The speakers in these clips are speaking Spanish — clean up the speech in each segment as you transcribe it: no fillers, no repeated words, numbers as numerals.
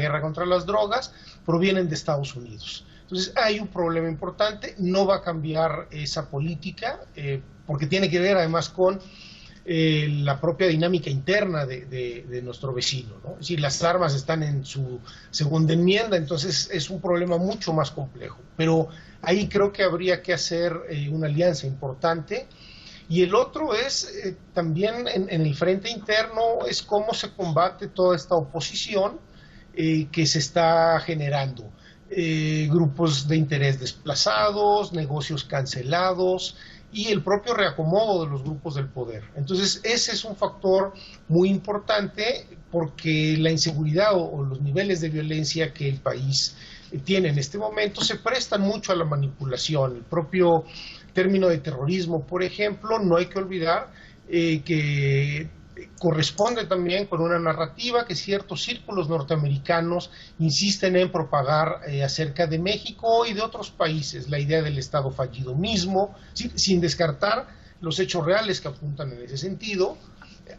guerra contra las drogas provienen de Estados Unidos. Entonces hay un problema importante, no va a cambiar esa política, porque tiene que ver además con la propia dinámica interna de nuestro vecino, ¿no? Es decir, las armas están en su segunda enmienda, entonces es un problema mucho más complejo. Pero ahí creo que habría que hacer una alianza importante. Y el otro es también en el frente interno, es cómo se combate toda esta oposición que se está generando. Grupos de interés desplazados, negocios cancelados y el propio reacomodo de los grupos del poder. Entonces ese es un factor muy importante porque la inseguridad o los niveles de violencia que el país tiene en este momento se prestan mucho a la manipulación. El propio término de terrorismo, por ejemplo, no hay que olvidar que corresponde también con una narrativa que ciertos círculos norteamericanos insisten en propagar acerca de México y de otros países, la idea del Estado fallido mismo, sin descartar los hechos reales que apuntan en ese sentido.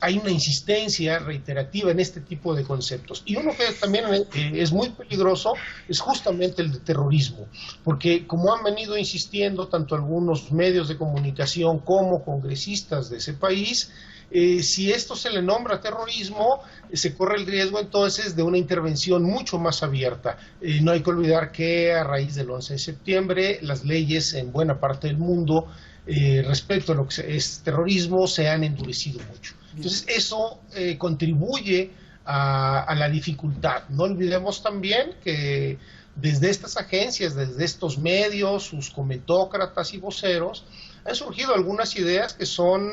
Hay una insistencia reiterativa en este tipo de conceptos. Y uno que también es muy peligroso es justamente el de terrorismo, porque como han venido insistiendo tanto algunos medios de comunicación como congresistas de ese país, si esto se le nombra terrorismo, se corre el riesgo entonces de una intervención mucho más abierta. No hay que olvidar que a raíz del 11 de septiembre las leyes en buena parte del mundo respecto a lo que es terrorismo se han endurecido mucho. Entonces eso contribuye a la dificultad. No olvidemos también que desde estas agencias, desde estos medios, sus comentócratas y voceros, han surgido algunas ideas que son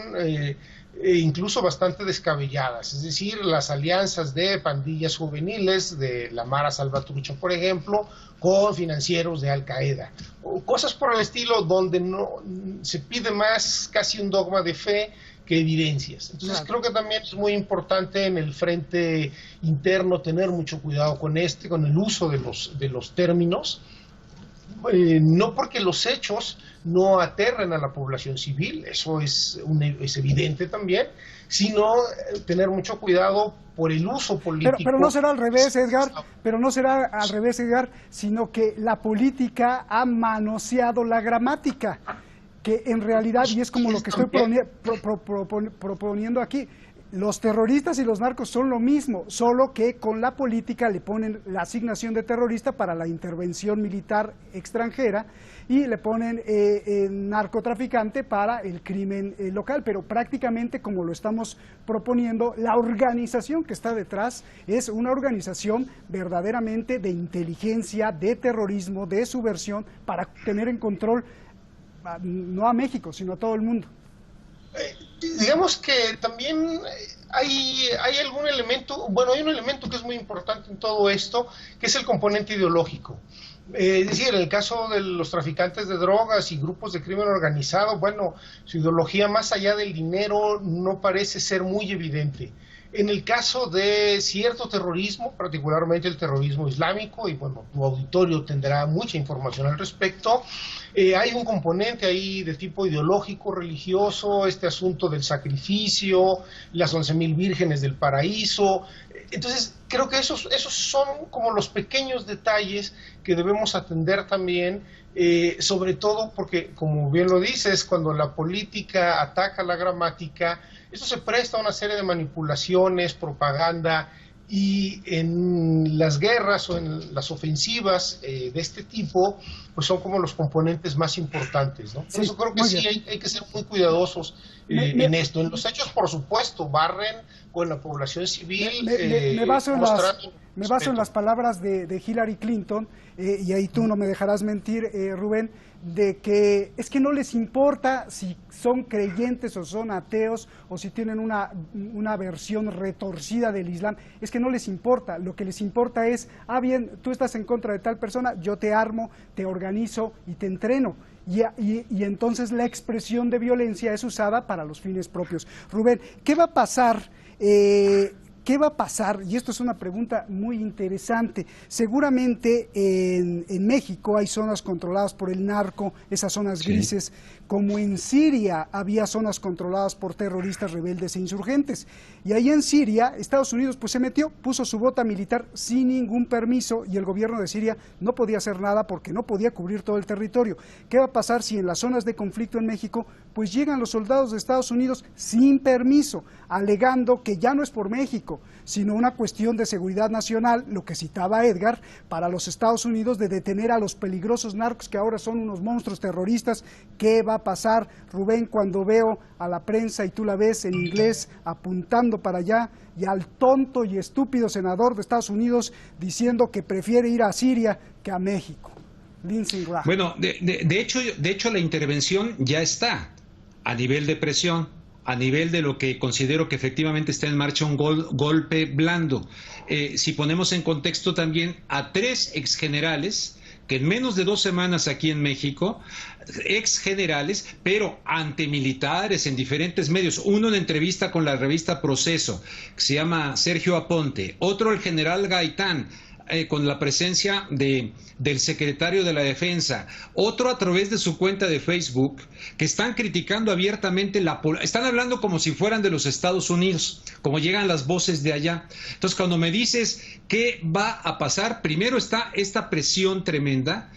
incluso bastante descabelladas, es decir, las alianzas de pandillas juveniles de la Mara Salvatrucha, por ejemplo, con financieros de Al Qaeda, o cosas por el estilo donde no se pide más casi un dogma de fe que evidencias. Entonces creo que también es muy importante en el frente interno tener mucho cuidado con el uso de los términos, no porque los hechos no aterren a la población civil, eso es evidente también, sino tener mucho cuidado por el uso político. Pero no será al revés, Edgar, sino que la política ha manoseado la gramática, que en realidad, y es como lo que estoy proponiendo aquí, los terroristas y los narcos son lo mismo, solo que con la política le ponen la asignación de terrorista para la intervención militar extranjera y le ponen narcotraficante para el crimen local, pero prácticamente como lo estamos proponiendo, la organización que está detrás es una organización verdaderamente de inteligencia, de terrorismo, de subversión, para tener en control no a México, sino a todo el mundo. Digamos que también hay algún elemento, bueno, hay un elemento que es muy importante en todo esto, que es el componente ideológico. Es decir, en el caso de los traficantes de drogas y grupos de crimen organizado, bueno, su ideología más allá del dinero no parece ser muy evidente. En el caso de cierto terrorismo, particularmente el terrorismo islámico, y bueno, tu auditorio tendrá mucha información al respecto, hay un componente ahí de tipo ideológico, religioso, este asunto del sacrificio, las 11,000 vírgenes del paraíso. Entonces, creo que esos son como los pequeños detalles que debemos atender también, sobre todo porque, como bien lo dices, cuando la política ataca la gramática, eso se presta a una serie de manipulaciones, propaganda, y en las guerras o en las ofensivas de este tipo, pues son como los componentes más importantes, ¿no? Por eso creo que sí hay que ser muy cuidadosos en esto. En los hechos, por supuesto, barren con la población civil. Me baso en las palabras de Hillary Clinton, y ahí tú no me dejarás mentir, Rubén, de que es que no les importa si son creyentes o son ateos o si tienen una versión retorcida del Islam, es que no les importa, lo que les importa es, bien, tú estás en contra de tal persona, yo te armo, te organizo y te entreno. Y entonces la expresión de violencia es usada para los fines propios. Rubén, ¿qué va a pasar ¿qué va a pasar? Y esto es una pregunta muy interesante. Seguramente en México hay zonas controladas por el narco, esas zonas grises, como en Siria había zonas controladas por terroristas rebeldes e insurgentes. Y ahí en Siria, Estados Unidos pues se metió, puso su bota militar sin ningún permiso y el gobierno de Siria no podía hacer nada porque no podía cubrir todo el territorio. ¿Qué va a pasar si en las zonas de conflicto en México pues llegan los soldados de Estados Unidos sin permiso, alegando que ya no es por México, sino una cuestión de seguridad nacional, lo que citaba Edgar, para los Estados Unidos de detener a los peligrosos narcos que ahora son unos monstruos terroristas? ¿Qué va a pasar, Rubén, cuando veo a la prensa y tú la ves en inglés apuntando para allá y al tonto y estúpido senador de Estados Unidos diciendo que prefiere ir a Siria que a México? Lindsey Graham. Bueno, de hecho la intervención ya está a nivel de presión, a nivel de lo que considero que efectivamente está en marcha un golpe blando. Si ponemos en contexto también a 3 exgenerales que en menos de 2 semanas aquí en México, exgenerales, pero antimilitares en diferentes medios, uno en entrevista con la revista Proceso, que se llama Sergio Aponte, otro el general Gaitán, con la presencia del secretario de la Defensa, otro a través de su cuenta de Facebook, que están criticando abiertamente están hablando como si fueran de los Estados Unidos, como llegan las voces de allá. Entonces, cuando me dices qué va a pasar, primero está esta presión tremenda,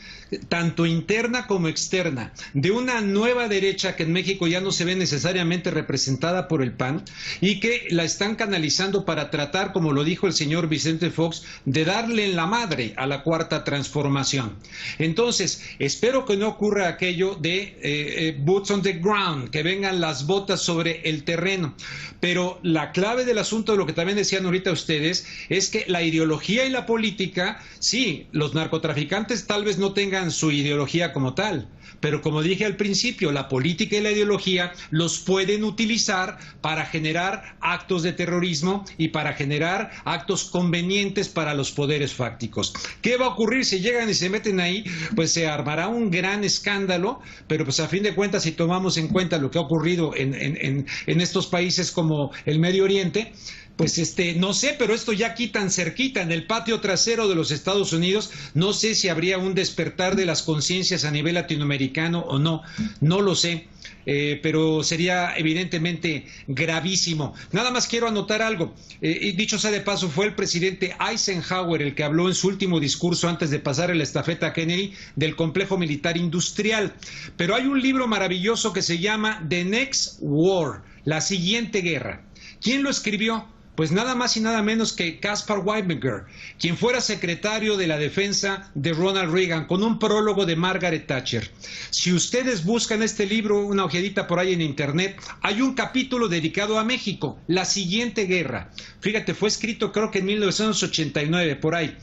tanto interna como externa, de una nueva derecha que en México ya no se ve necesariamente representada por el PAN y que la están canalizando para tratar, como lo dijo el señor Vicente Fox, de darle en la madre a la Cuarta Transformación. Entonces, espero que no ocurra aquello de boots on the ground, que vengan las botas sobre el terreno. Pero la clave del asunto, de lo que también decían ahorita ustedes, es que la ideología y la política, sí, los narcotraficantes tal vez no tengan su ideología como tal, pero como dije al principio, la política y la ideología los pueden utilizar para generar actos de terrorismo y para generar actos convenientes para los poderes fácticos. ¿Qué va a ocurrir si llegan y se meten ahí? Pues se armará un gran escándalo, pero pues a fin de cuentas, si tomamos en cuenta lo que ha ocurrido en estos países como el Medio Oriente, pues no sé, pero esto ya aquí tan cerquita, en el patio trasero de los Estados Unidos, no sé si habría un despertar de las conciencias a nivel latinoamericano o no, no lo sé. Pero sería evidentemente gravísimo. Nada más quiero anotar algo. Dicho sea de paso, fue el presidente Eisenhower el que habló en su último discurso antes de pasar la estafeta a Kennedy del complejo militar industrial. Pero hay un libro maravilloso que se llama The Next War, la siguiente guerra. ¿Quién lo escribió? Pues nada más y nada menos que Caspar Weinberger, quien fuera secretario de la defensa de Ronald Reagan, con un prólogo de Margaret Thatcher. Si ustedes buscan este libro, una ojeadita por ahí en internet, hay un capítulo dedicado a México, la siguiente guerra. Fíjate, fue escrito creo que en 1989, por ahí.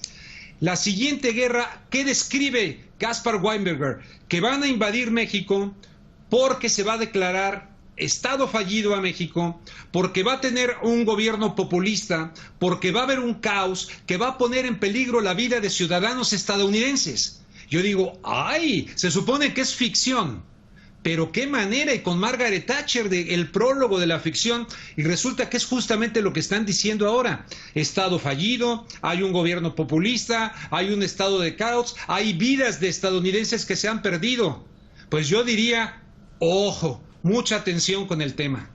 La siguiente guerra, ¿qué describe Caspar Weinberger? Que van a invadir México porque se va a declarar Estado fallido a México, porque va a tener un gobierno populista, porque va a haber un caos que va a poner en peligro la vida de ciudadanos estadounidenses. Yo digo, ¡ay! Se supone que es ficción, pero qué manera, y con Margaret Thatcher el prólogo de la ficción, y resulta que es justamente lo que están diciendo ahora. Estado fallido, hay un gobierno populista, hay un estado de caos, hay vidas de estadounidenses que se han perdido. Pues yo diría, ojo, mucha atención con el tema.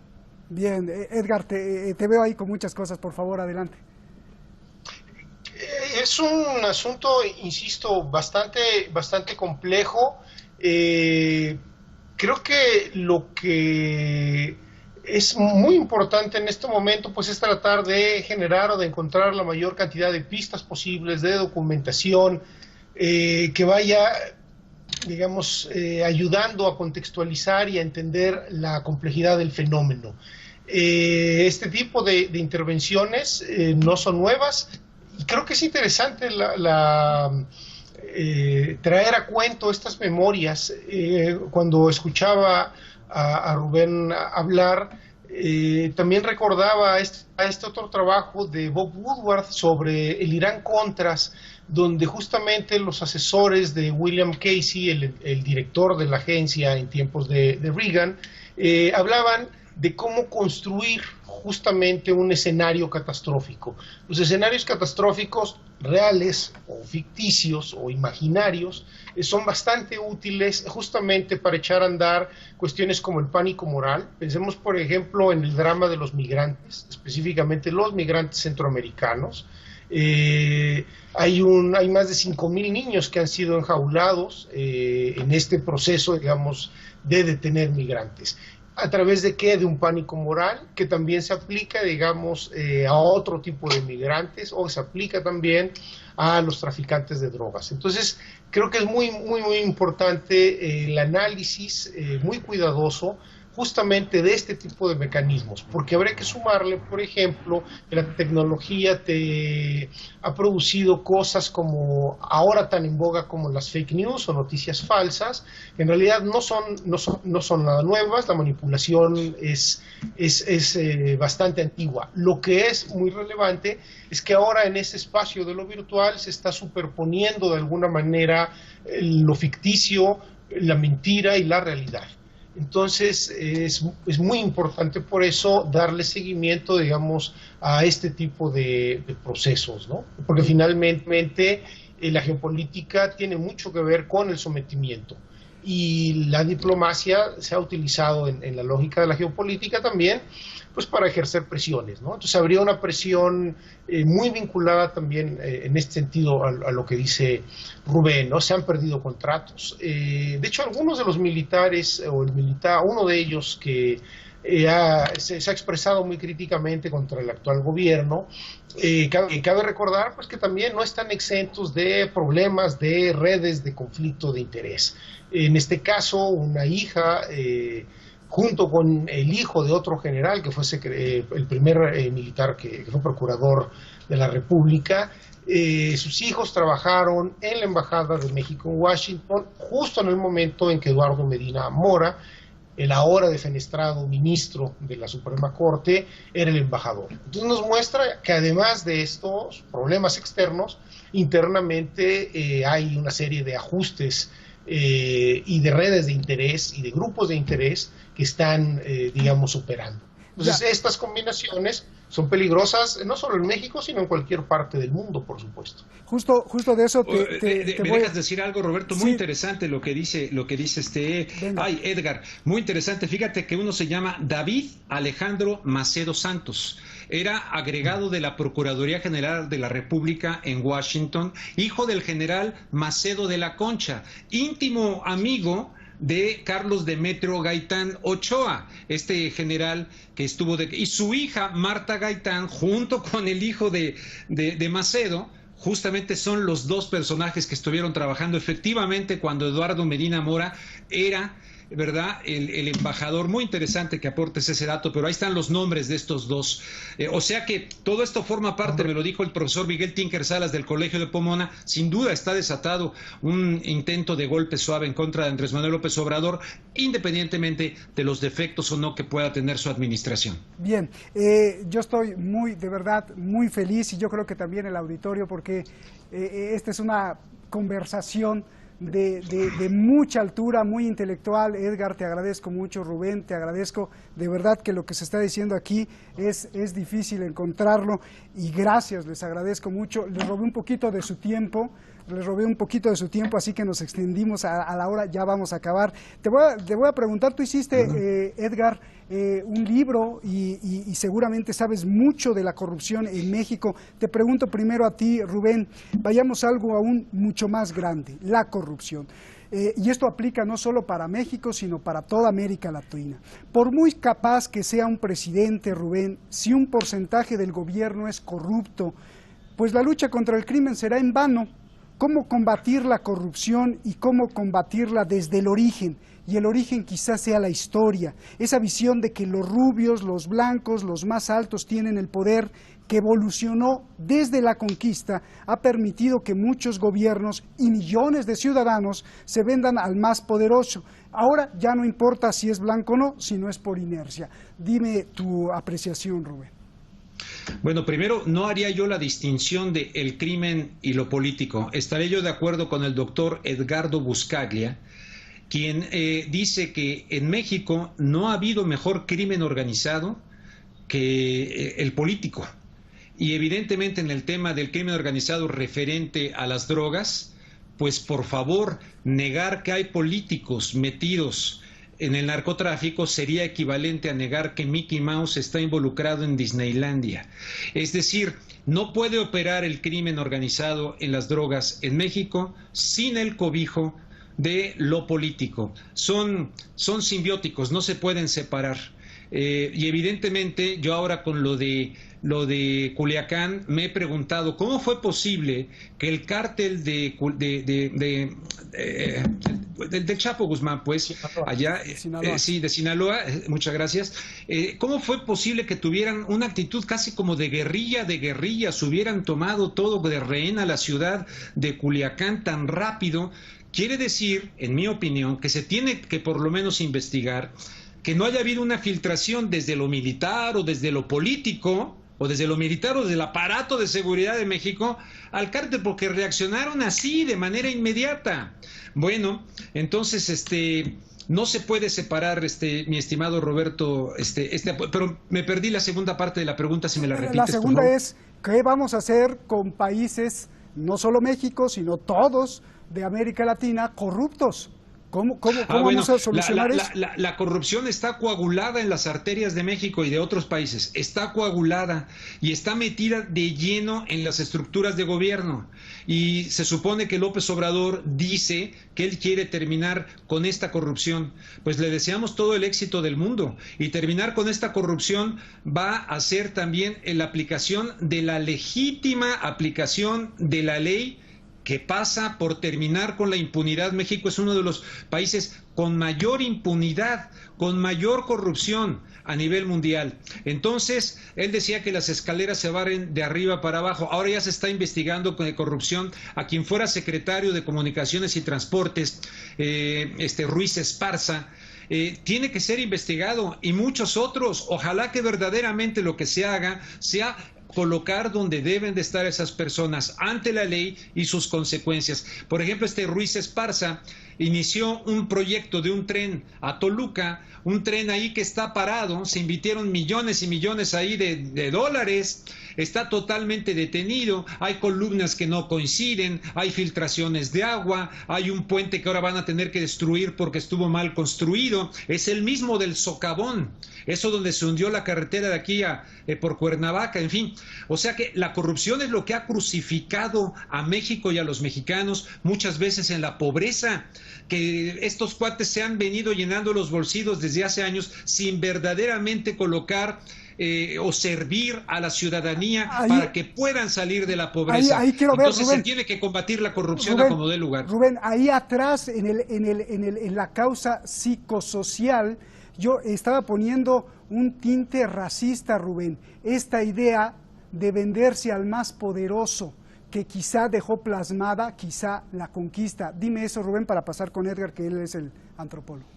Bien, Edgar, te veo ahí con muchas cosas, por favor, adelante. Es un asunto, insisto, bastante complejo. Creo que lo que es muy importante en este momento pues es tratar de generar o de encontrar la mayor cantidad de pistas posibles, de documentación, que vaya, digamos, ayudando a contextualizar y a entender la complejidad del fenómeno. Este tipo de intervenciones no son nuevas y creo que es interesante traer a cuento estas memorias. Cuando escuchaba a Rubén hablar, también recordaba a este otro trabajo de Bob Woodward sobre el Irán-Contras, donde justamente los asesores de William Casey, el director de la agencia en tiempos de Reagan, hablaban de cómo construir justamente un escenario catastrófico. Los escenarios catastróficos reales o ficticios o imaginarios son bastante útiles justamente para echar a andar cuestiones como el pánico moral. Pensemos, por ejemplo, en el drama de los migrantes, específicamente los migrantes centroamericanos. Hay más de 5,000 niños que han sido enjaulados en este proceso, digamos, de detener migrantes. ¿A través de qué? De un pánico moral que también se aplica, digamos, a otro tipo de migrantes, o se aplica también a los traficantes de drogas. Entonces, creo que es muy importante el análisis muy cuidadoso justamente de este tipo de mecanismos, porque habría que sumarle, por ejemplo, que la tecnología ha producido cosas como ahora tan en boga como las fake news o noticias falsas, que en realidad no son nada nuevas. La manipulación es bastante antigua. Lo que es muy relevante es que ahora en este espacio de lo virtual se está superponiendo de alguna manera lo ficticio, la mentira y la realidad. Entonces es muy importante por eso darle seguimiento, digamos, a este tipo de procesos, ¿no? Porque finalmente la geopolítica tiene mucho que ver con el sometimiento, y la diplomacia se ha utilizado en la lógica de la geopolítica también, pues para ejercer presiones, ¿no? Entonces habría una presión muy vinculada también en este sentido a lo que dice Rubén, ¿no? Se han perdido contratos. De hecho, algunos de los militares, uno de ellos que se ha expresado muy críticamente contra el actual gobierno, cabe recordar pues que también no están exentos de problemas de redes de conflicto de interés. En este caso, una hija, junto con el hijo de otro general que fue el primer militar que fue procurador de la República, sus hijos trabajaron en la Embajada de México en Washington justo en el momento en que Eduardo Medina Mora, el ahora defenestrado ministro de la Suprema Corte, era el embajador. Entonces nos muestra que además de estos problemas externos, internamente hay una serie de ajustes y de redes de interés y de grupos de interés que están, digamos, operando. Entonces estas combinaciones son peligrosas no solo en México, sino en cualquier parte del mundo, por supuesto. Justo de eso ¿Me dejas decir algo, Roberto? Muy interesante lo que dice Ay, Edgar, muy interesante. Fíjate que uno se llama David Alejandro Macedo Santos. Era agregado de la Procuraduría General de la República en Washington, hijo del general Macedo de la Concha, íntimo amigo de Carlos Demetrio Gaitán Ochoa, este general que estuvo y su hija Marta Gaitán, junto con el hijo de Macedo, justamente son los dos personajes que estuvieron trabajando efectivamente cuando Eduardo Medina Mora era, ¿verdad?, el embajador. Muy interesante que aportes ese dato, pero ahí están los nombres de estos dos. O sea que todo esto forma parte, me lo dijo el profesor Miguel Tinker Salas del Colegio de Pomona, sin duda está desatado un intento de golpe suave en contra de Andrés Manuel López Obrador, independientemente de los defectos o no que pueda tener su administración. Bien, yo estoy de verdad, muy feliz, y yo creo que también el auditorio, porque esta es una conversación de mucha altura, muy intelectual. Edgar, te agradezco mucho. Rubén, te agradezco. De verdad que lo que se está diciendo aquí es difícil encontrarlo, y gracias, les agradezco mucho. Les robé un poquito de su tiempo, así que nos extendimos a la hora, ya vamos a acabar. Te voy a preguntar, tú hiciste, Edgar, un libro y seguramente sabes mucho de la corrupción en México. Te pregunto primero a ti, Rubén, vayamos a algo aún mucho más grande, la corrupción. Y esto aplica no solo para México, sino para toda América Latina. Por muy capaz que sea un presidente, Rubén, si un porcentaje del gobierno es corrupto, pues la lucha contra el crimen será en vano. ¿Cómo combatir la corrupción y cómo combatirla desde el origen? Y el origen quizás sea la historia, esa visión de que los rubios, los blancos, los más altos tienen el poder, que evolucionó desde la conquista, ha permitido que muchos gobiernos y millones de ciudadanos se vendan al más poderoso. Ahora ya no importa si es blanco o no, sino es por inercia. Dime tu apreciación, Rubén. Bueno, primero, no haría yo la distinción de el crimen y lo político. Estaré yo de acuerdo con el doctor Edgardo Buscaglia, quien dice que en México no ha habido mejor crimen organizado que el político. Y evidentemente en el tema del crimen organizado referente a las drogas, pues por favor, negar que hay políticos metidos en el narcotráfico sería equivalente a negar que Mickey Mouse está involucrado en Disneylandia. Es decir, no puede operar el crimen organizado en las drogas en México sin el cobijo de lo político. Son simbióticos, no se pueden separar. Y evidentemente yo ahora con lo de Culiacán me he preguntado cómo fue posible que el cártel del Chapo Guzmán, pues allá, sí, de Sinaloa, muchas gracias, cómo fue posible que tuvieran una actitud casi como de guerrilla, se hubieran tomado todo de rehén a la ciudad de Culiacán tan rápido. Quiere decir, en mi opinión, que se tiene que por lo menos investigar que no haya habido una filtración desde lo militar o desde lo político, o desde lo militar o desde el aparato de seguridad de México al cártel, porque reaccionaron así de manera inmediata. Bueno, entonces no se puede separar, mi estimado Roberto, pero me perdí la segunda parte de la pregunta, si me la repites. La segunda es, ¿qué vamos a hacer con países, no solo México, sino todos de América Latina, corruptos? ¿Cómo vamos a solucionar eso? La corrupción está coagulada en las arterias de México y de otros países, está coagulada y está metida de lleno en las estructuras de gobierno. Y se supone que López Obrador dice que él quiere terminar con esta corrupción. Pues le deseamos todo el éxito del mundo. Y terminar con esta corrupción va a ser también la aplicación de la legítima aplicación de la ley, que pasa por terminar con la impunidad. México es uno de los países con mayor impunidad, con mayor corrupción a nivel mundial. Entonces, él decía que las escaleras se barren de arriba para abajo. Ahora ya se está investigando con corrupción a quien fuera secretario de Comunicaciones y Transportes, Ruiz Esparza. Tiene que ser investigado, y muchos otros. Ojalá que verdaderamente lo que se haga sea colocar donde deben de estar esas personas ante la ley y sus consecuencias. Por ejemplo, Ruiz Esparza inició un proyecto de un tren a Toluca, un tren ahí que está parado, se invirtieron millones y millones ahí de dólares, está totalmente detenido, hay columnas que no coinciden, hay filtraciones de agua, hay un puente que ahora van a tener que destruir porque estuvo mal construido, es el mismo del socavón, eso donde se hundió la carretera de aquí por Cuernavaca, en fin. O sea que la corrupción es lo que ha crucificado a México y a los mexicanos muchas veces en la pobreza, que estos cuates se han venido llenando los bolsillos desde hace años sin verdaderamente colocar o servir a la ciudadanía para que puedan salir de la pobreza. Entonces se tiene que combatir la corrupción a como dé lugar. Rubén, ahí atrás en la causa psicosocial yo estaba poniendo un tinte racista, Rubén, esta idea de venderse al más poderoso, que quizá dejó plasmada, quizá la conquista. Dime eso, Rubén, para pasar con Edgar, que él es el antropólogo.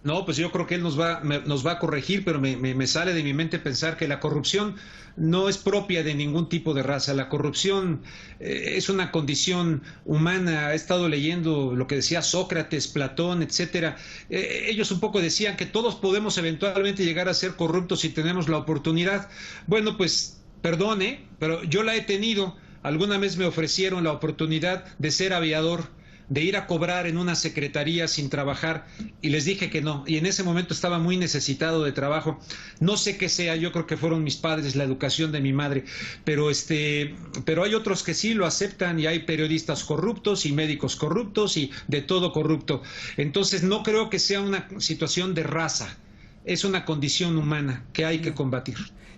No, pues yo creo que él nos va a corregir, pero me sale de mi mente pensar que la corrupción no es propia de ningún tipo de raza. La corrupción es una condición humana. He estado leyendo lo que decía Sócrates, Platón, etcétera. Ellos un poco decían que todos podemos eventualmente llegar a ser corruptos si tenemos la oportunidad. Bueno, pues perdone, pero yo la he tenido. Alguna vez me ofrecieron la oportunidad de ser aviador, de ir a cobrar en una secretaría sin trabajar, y les dije que no, y en ese momento estaba muy necesitado de trabajo. No sé qué sea, yo creo que fueron mis padres, la educación de mi madre, pero hay otros que sí lo aceptan, y hay periodistas corruptos y médicos corruptos y de todo corrupto. Entonces no creo que sea una situación de raza, es una condición humana que hay que combatir.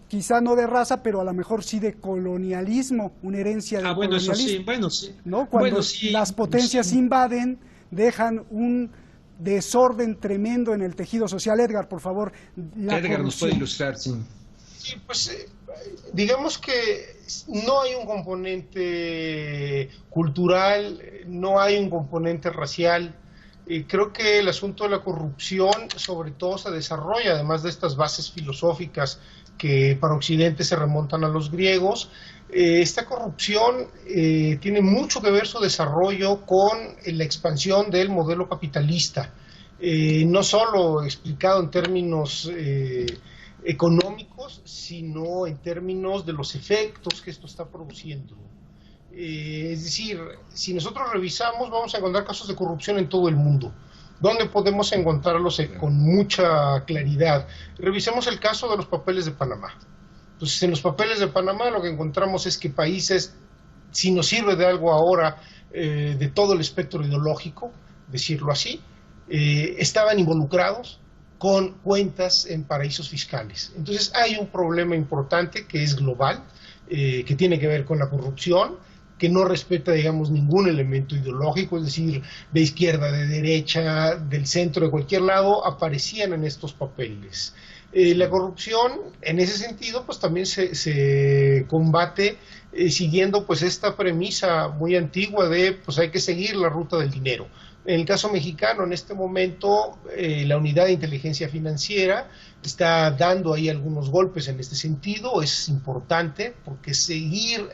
Quizá no de raza, pero a lo mejor sí de colonialismo, una herencia de colonialismo. Bueno, sí. ¿No? Cuando las potencias invaden, dejan un desorden tremendo en el tejido social. Edgar, por favor. Edgar nos puede ilustrar, sí. Sí, pues digamos que no hay un componente cultural, no hay un componente racial. Creo que el asunto de la corrupción sobre todo se desarrolla, además de estas bases filosóficas que para Occidente se remontan a los griegos. Esta corrupción tiene mucho que ver su desarrollo con la expansión del modelo capitalista, no solo explicado en términos económicos, sino en términos de los efectos que esto está produciendo. Es decir, si nosotros revisamos, vamos a encontrar casos de corrupción en todo el mundo. ¿Dónde podemos encontrarlos con mucha claridad? Revisemos el caso de los papeles de Panamá. Entonces, en los papeles de Panamá lo que encontramos es que países, si nos sirve de algo ahora, de todo el espectro ideológico, decirlo así, estaban involucrados con cuentas en paraísos fiscales. Entonces hay un problema importante que es global, que tiene que ver con la corrupción, que no respeta, digamos, ningún elemento ideológico, es decir, de izquierda, de derecha, del centro, de cualquier lado, aparecían en estos papeles. La corrupción, en ese sentido, pues también se combate siguiendo pues esta premisa muy antigua de pues hay que seguir la ruta del dinero. En el caso mexicano, en este momento, la Unidad de Inteligencia Financiera está dando ahí algunos golpes en este sentido. Es importante porque seguir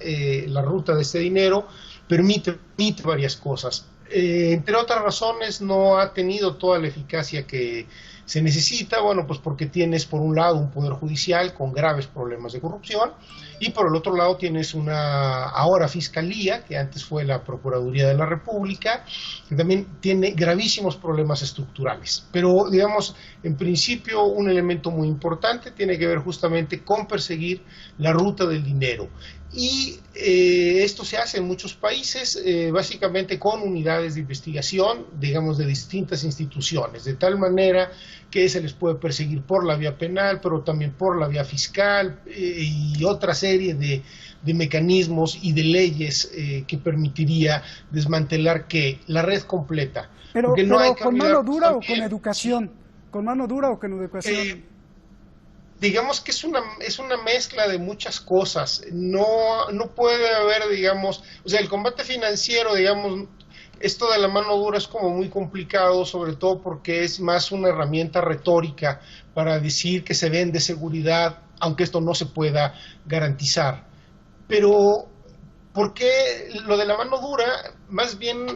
la ruta de este dinero permite varias cosas. Entre otras razones, no ha tenido toda la eficacia que se necesita, bueno, pues porque tienes por un lado un poder judicial con graves problemas de corrupción y por el otro lado tienes una ahora fiscalía, que antes fue la Procuraduría de la República, que también tiene gravísimos problemas estructurales. Pero, digamos, en principio un elemento muy importante tiene que ver justamente con perseguir la ruta del dinero. Y esto se hace en muchos países, básicamente con unidades de investigación, digamos, de distintas instituciones, de tal manera que se les puede perseguir por la vía penal, pero también por la vía fiscal y otra serie de mecanismos y de leyes que permitiría desmantelar que la red completa. Pero ¿con mano dura o con educación? ¿Con mano dura o con educación? Digamos que es una mezcla de muchas cosas. No puede haber, digamos, o sea, el combate financiero, digamos, esto de la mano dura es como muy complicado, sobre todo porque es más una herramienta retórica para decir que se vende seguridad, aunque esto no se pueda garantizar. Pero, ¿por qué lo de la mano dura? Más bien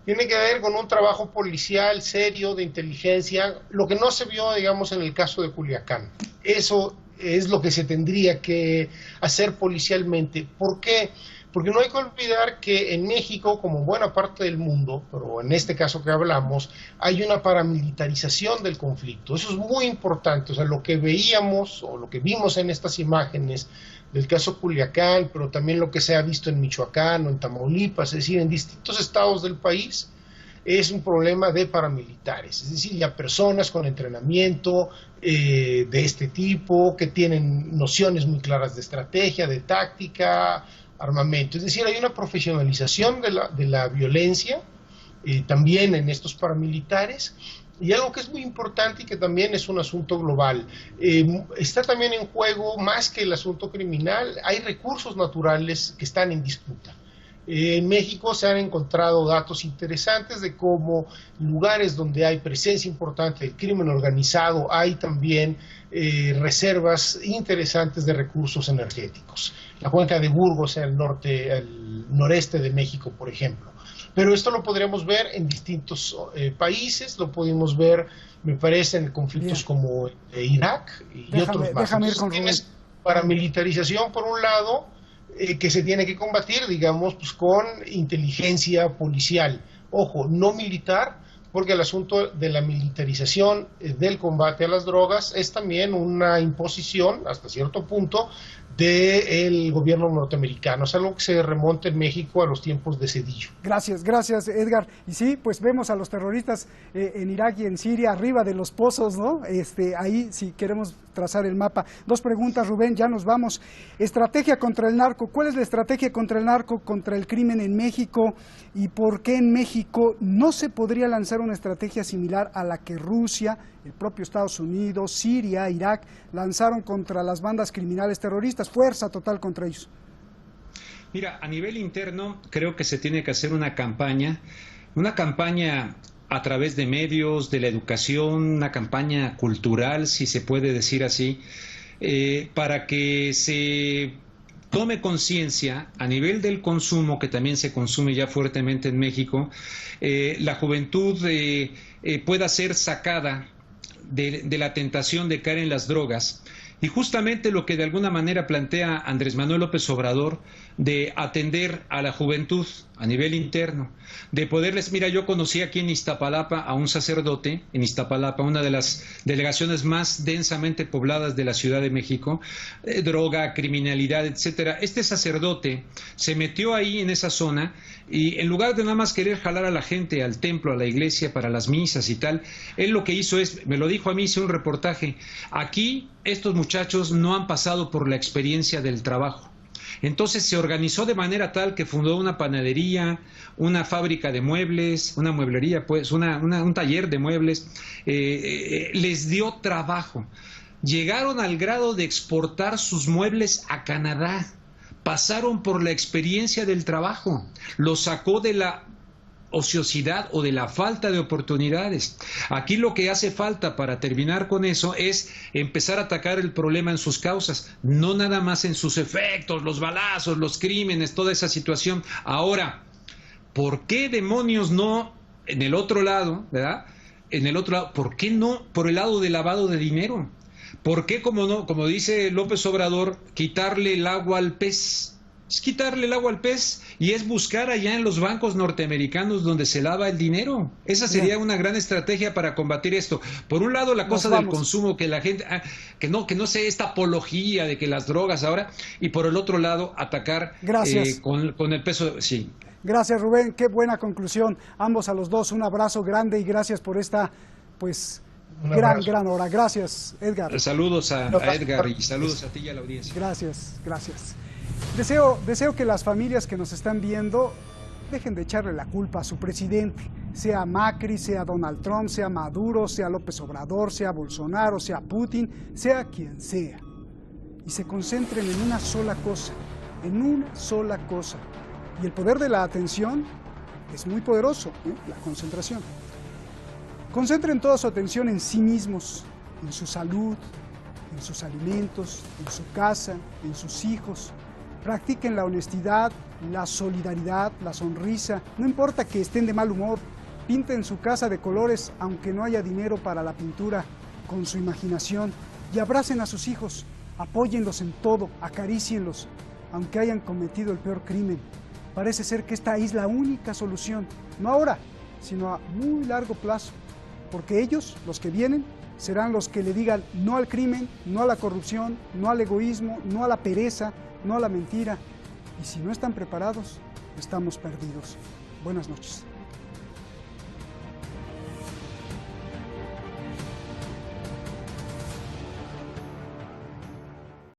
tiene que ver con un trabajo policial serio, de inteligencia, lo que no se vio, digamos, en el caso de Culiacán. Eso es lo que se tendría que hacer policialmente. ¿Por qué? Porque no hay que olvidar que en México, como buena parte del mundo, pero en este caso que hablamos, hay una paramilitarización del conflicto. Eso es muy importante. O sea, lo que veíamos o lo que vimos en estas imágenes del caso Culiacán, pero también lo que se ha visto en Michoacán o en Tamaulipas, es decir, en distintos estados del país, es un problema de paramilitares, es decir, ya personas con entrenamiento de este tipo, que tienen nociones muy claras de estrategia, de táctica, armamento. Es decir, hay una profesionalización de la violencia también en estos paramilitares. Y algo que es muy importante y que también es un asunto global, está también en juego, más que el asunto criminal, hay recursos naturales que están en disputa. En México se han encontrado datos interesantes de cómo lugares donde hay presencia importante del crimen organizado hay también reservas interesantes de recursos energéticos. La cuenca de Burgos en el noreste de México, por ejemplo. Pero esto lo podríamos ver en distintos países, lo pudimos ver, me parece, en conflictos como Irak y otros más. Entonces, tienes paramilitarización por un lado, que se tiene que combatir, digamos, pues, con inteligencia policial. Ojo, no militar, porque el asunto de la militarización del combate a las drogas es también una imposición, hasta cierto punto, del gobierno norteamericano. Es algo que se remonta en México a los tiempos de Cedillo. Gracias, Edgar. Y sí, pues vemos a los terroristas en Irak y en Siria arriba de los pozos, ¿no? Ahí si queremos trazar el mapa. Dos preguntas, Rubén, ya nos vamos. Estrategia contra el narco. ¿Cuál es la estrategia contra el narco, contra el crimen en México? ¿Y por qué en México no se podría lanzar una estrategia similar a la que Rusia, el propio Estados Unidos, Siria, Irak lanzaron contra las bandas criminales terroristas? Fuerza total contra ellos. Mira, a nivel interno creo que se tiene que hacer una campaña a través de medios, de la educación, una campaña cultural, si se puede decir así, para que se tome conciencia a nivel del consumo, que también se consume ya fuertemente en México, la juventud pueda ser sacada de la tentación de caer en las drogas Y justamente lo que de alguna manera plantea Andrés Manuel López Obrador, de atender a la juventud a nivel interno, de poderles, mira, yo conocí aquí en Iztapalapa a un sacerdote, en Iztapalapa, una de las delegaciones más densamente pobladas de la Ciudad de México, droga, criminalidad, etcétera. Este sacerdote se metió ahí en esa zona y en lugar de nada más querer jalar a la gente al templo, a la iglesia, para las misas y tal, él lo que hizo es, me lo dijo a mí, hice un reportaje, aquí estos muchachos no han pasado por la experiencia del trabajo. Entonces se organizó de manera tal que fundó una panadería, una fábrica de muebles, una mueblería, pues, un taller de muebles, les dio trabajo. Llegaron al grado de exportar sus muebles a Canadá, pasaron por la experiencia del trabajo, los sacó de la ociosidad o de la falta de oportunidades. Aquí lo que hace falta para terminar con eso es empezar a atacar el problema en sus causas, no nada más en sus efectos, los balazos, los crímenes, toda esa situación. Ahora, ¿por qué demonios no en el otro lado, ¿verdad? En el otro lado, ¿por qué no por el lado del lavado de dinero? ¿Por qué, como dice López Obrador, quitarle el agua al pez? Es quitarle el agua al pez y es buscar allá en los bancos norteamericanos donde se lava el dinero. Esa sería una gran estrategia para combatir esto. Por un lado, la cosa del consumo, que la gente, que no sea esta apología de que las drogas ahora, y por el otro lado, atacar con el peso. Sí. Gracias, Rubén. Qué buena conclusión. Ambos a los dos, un abrazo grande y gracias por esta, pues, gran hora. Gracias, Edgar. Saludos a Edgar y saludos a ti y a la audiencia. Gracias. Deseo que las familias que nos están viendo dejen de echarle la culpa a su presidente, sea Macri, sea Donald Trump, sea Maduro, sea López Obrador, sea Bolsonaro, sea Putin, sea quien sea, y se concentren en una sola cosa, Y el poder de la atención es muy poderoso, la concentración. Concentren toda su atención en sí mismos, en su salud, en sus alimentos, en su casa, en sus hijos. Practiquen la honestidad, la solidaridad, la sonrisa. No importa que estén de mal humor, pinten su casa de colores aunque no haya dinero para la pintura, con su imaginación. Y abracen a sus hijos, apóyenlos en todo, acarícienlos, aunque hayan cometido el peor crimen. Parece ser que esta es la única solución, no ahora, sino a muy largo plazo, porque ellos, los que vienen, serán los que le digan no al crimen, no a la corrupción, no al egoísmo, no a la pereza, no a la mentira. Y si no están preparados, estamos perdidos. Buenas noches.